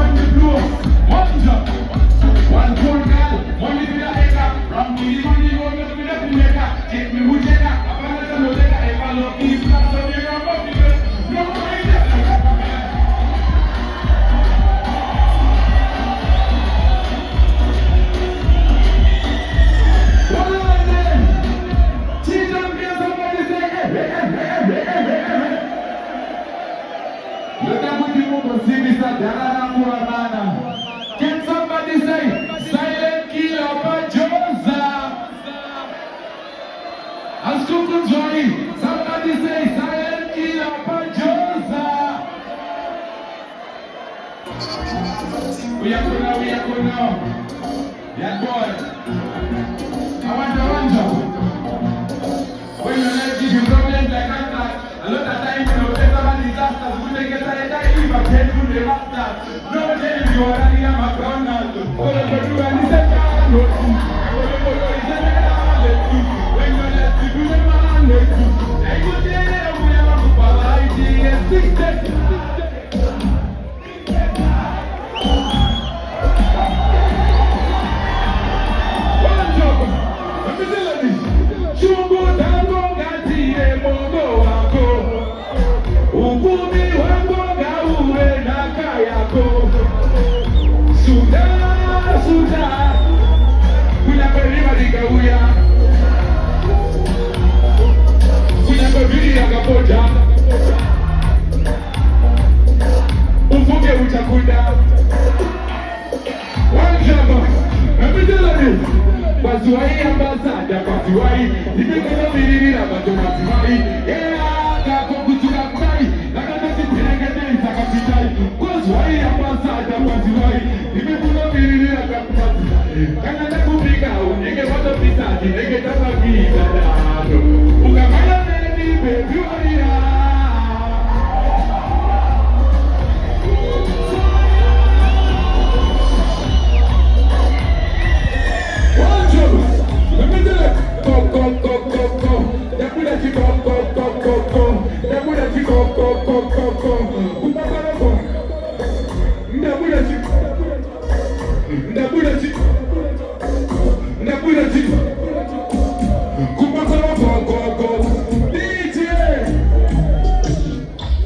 on the floor. One job, one cool girl, money to the acre. From the money go to the maker. Take me who take her. I found a no take her. If I love peace, not so you don't fuck with it. No idea. Can somebody say silent killer Pajosa? Somebody say silent killer Pajosa. We are good now. Yeah, boy. I wonder. When you let give problems like that, a lot of times you know there's a disaster. We make it a even can do the master. No day you are running a McDonald's. All of you and it's when you let the do the man, they go there, we have a variety and success. Bazuai ambasada bazuai nimekona birira bazuai kaka kukutuka kai nakata sipirengete nitakapitai bazuai ambasada bazuai nimekona birira bazuai kana nakupika unenge watu pitati nenge tabakika dado ukamana neni baby waria.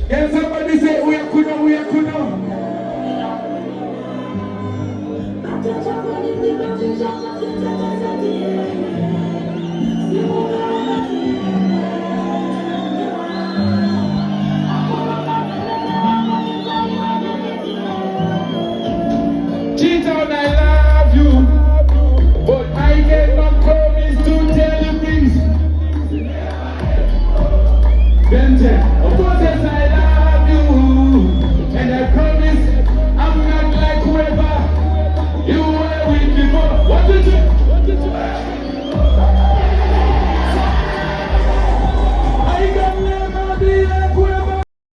Can somebody say we are kuno, we are kuno?